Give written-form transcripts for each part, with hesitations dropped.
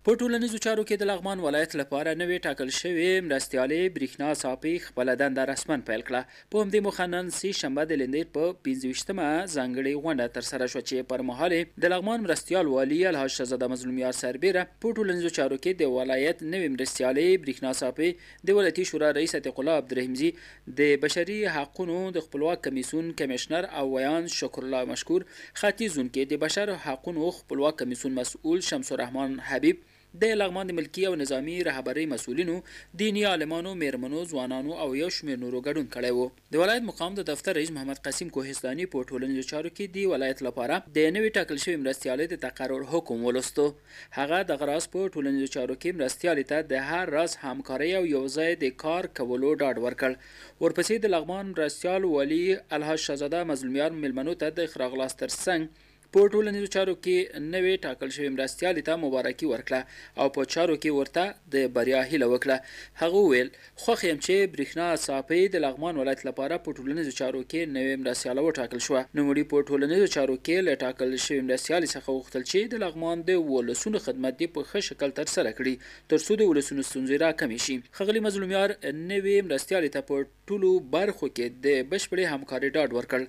په ټولنیزو چارو کې د لغمان ولایت لپاره نوې ټاکل شوې مرستیالې برېښنا صافۍ خپله دنده رسما پیل کړه. په همدې موخه نن سه شنبه د لندۍ په 25مه ځانګړې غونډه ترسره شوه چې پر مهال د لغمان مرستیال والي الحاج شهزاده مظلومیار سربیره په ټولنیزو چارو کې د ولایت نوې مرستیالې برېښنا صافۍ د ولایتي شورا رئیس عتیق الله عبدالرحیمزي د بشري حقونو د خپلواک کمیسیون کمیشنر او ویان شکر الله مشکور ختیځون کې د بشر حقونو خپلواک کمیسیون مسؤل شمس الرحمن حبیب د لغمان د ملکی او نظامی رهبرۍ مسؤلینو دینی عالمانو میرمنو ځوانانو او یو شمېر نورو ګډون کړی و. د ولایت مقام د دفتر رئیس محمد قاسم کوهستاني په ټولنیزو چارو کې د ولایت لپاره د نوې ټاکل شوې مرستیالۍ د تقرر حکم ولوستو. هغه دغه راز په ټولنیزو چارو کې مرستیالۍ ته د هر راز همکارۍ او یو ځای د کار کولو ډاډ ورکړ. ورپسې د لغمان مرستیال والي الحاج شهزاده مظلومیار میلمنو ته د ښه راغلاست ترڅنګ په ټولنیزو چارو کې نوې ټاکل شوې مرستیالۍ ته مبارکي ورکړه او په چارو کې ورته د بریا هیله وکړه. هغه وویل خوښ یم چې برېښنا صافۍ د لغمان ولایت لپاره په ټولنیزو چارو کې نوې مرستیاله وټاکل شوه. نوموړي په ټولنیزو چارو کې له ټاکل شوې مرستیالۍ څخه وغوښتل چې د لغمان د ولسونو خدمت دې په ښه شکل ترسره کړي تر څو د ولسونو ستونزې راکمې شي. ښاغلي مظلومیار نوې مرستیالۍ ته په ټولو برخو کې د بشپړې همکارۍ ډاډ ورکړ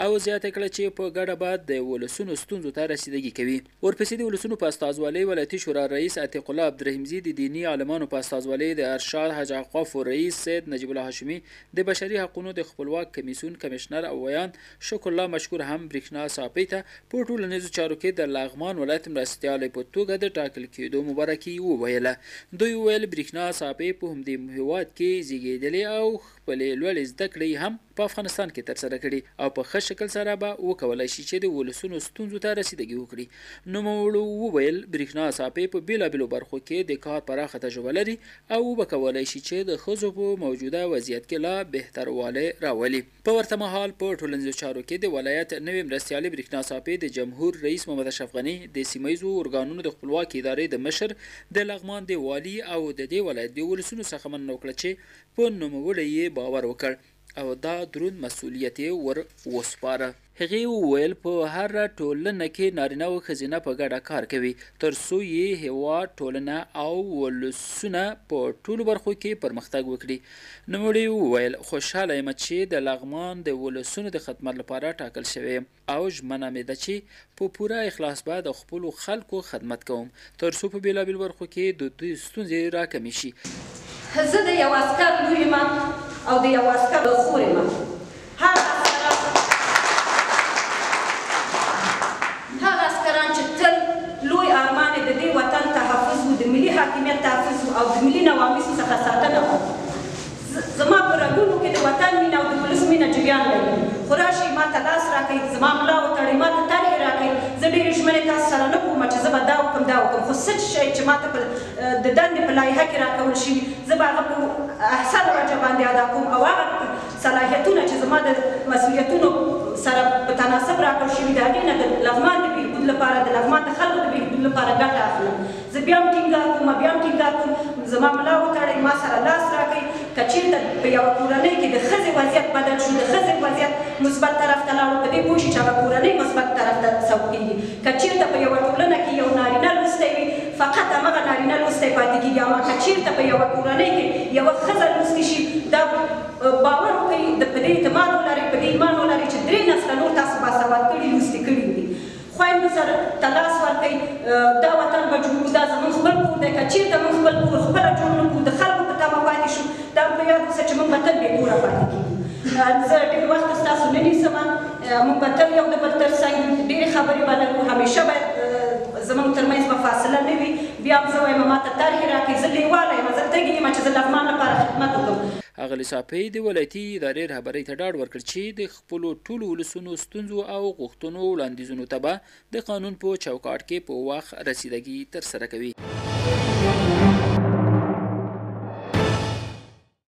او زیاته کړه چې په ګډه به د ولسونو ستونزو ته رسیدګي کوي. ورپسې د ولسونو په استازولۍ ولایتي شورا رئیس عتیق الله عبدالرحیمزي د دینی عالمانو په استازولۍ د ارشاد حج اوقاف رئیس سید نجیب الله هاشمي د بشري حقونو د خپلواک کمیسیون کمیشنر او ویان شکر الله مشکور هم برېښنا صافۍ ته په ټولنیزو چارو کې د لغمان ولایت مرستیالۍ په توګه د ټاکل کېدو مبارکي وویله. دوی وویل برېښنا صافۍ په همدې هېواد کې زیږېدلې او خپلې لوړې زده کړې هم په افغانستان کې ترسره کړي او په ښه شکل سره به وکولای شي چې د ولسونو ستونزو ته رسیدګي وکړي. نوموړو وویل برېښنا صافۍ په بېلابېلو برخو کې د کار پراخه تجربه لري او وکولای شي چې د ښځو په موجوده وضعیت کې لا بهتروالی راولي. په ورته مهال په ټولنیزو چارو کې د ولایت نوې مرستیالې برېښنا صافۍ د جمهور رئیس محمد اشرف غني د سیمه ییزو ارګانونو د خپلواکۍ ادارې د مشر د لغمان د والي او د دې ولایت د ولسونو څخه مننه وکړه چې په نوموړي یې باور وکړ او دا دروند مسؤلیت یې ور وسپاره. هغې وویل په هر ټولنه کې نارینه او ښځینه په ګډه کار کوي تر څو یې هېواد ټولنه او ولسونه په ټولو برخو کې پرمختګ وکړي. نوموړي وویل خوشحاله یم چې د لغمان د ولسونو د خدمت لپاره ټاکل شوی یم او ژمنه مې ده چې په پوره اخلاص به د خپلو خلکو خدمت کوم تر څو په بېلابېلو برخو کې د دوی ستونزې راکمې شي. زه د یو عسکر لور یم او د یو عسکر خور یم. هغه عسکران چې تل لوی ارمان یې د دې وطن تحفظ و د ملي حاکمیت تحفظ او د ملي نوامیسو څخه ساتنه وه. زما په رګونو کې د وطن مینه او د ولس مینه جریان لري. خو راشئ ما ته لاس راکړئ زما ملا وتړئ ما ته طرحې راکړئ. زه ډېرې ژمنې تاسو سره نه کوم چې زه به دا وکړم دا وکړم خو څه شی چې ما ته د دندې په لایحه کې راکول شوي زه به هغه په احسن وجه باندې ادا کوم او هغه صلاحیتونه چې زما د مسؤلیتونو سره په تناسب راکړل شوي د هغې نه د لغمان د بهبود لپاره د لغمان د خلکو د بهبود لپاره ګټه اخلم. زه بیا هم ټینګار کوم زما ملا وتړئ ما سره لاس راکړئ. که چېرته په یوه کورنۍ کې د ښځې وضعیت بدل شو د ښځې وضعیت مثبت طرف ته لاړو په دې پوه شي چې هغه کورنۍ مثبت طرف ته سوق کېږي. که چېرته په یوه ټولنه کې یو نارینه لوستی وي فقط همغه نارینه لوستی پاتې کېږي. اما که چېرته په یوه کورنۍ کې یوه ښځه لوستې شي دا باور وکړئ په دې اعتماد ولرئ په دې ایمان ولرئ چې 3 نسله نور تاسو باسواد کړي لوستې کړي دي. خویندو سره ته لاس ورکړئ دا وطن به جوړو دا زموږ خپل کور دی. که چېرته موږ خپل کور خپله جوړ نه کړو د خلکو په تمه پاتې شو دا په یاد اوسه چې موږ به تل بې کوره پاتې کېږو. زه ډېر وخت ستاسو نه نیسم موږ به تل یو د بل تر څنګ ډېرې خبرې به لرو همیشه باید زموږ ترمنځ به فاصله نه وي. بیا هم زه وایم ما ته طرحې راکړئ زه لیواله یم زه تږې یم چې زه لغمان لپاره خدمت وکړم. ښاغلي صافۍ د ولایتي ادارې رهبرۍ ته ډاډ ورکړ چې د خپلو ټولو ولسونو ستونزو او غوښتنو وړاندیزونو ته به د قانون په چوکاټ کې په وخت رسیدګي ترسره کوي.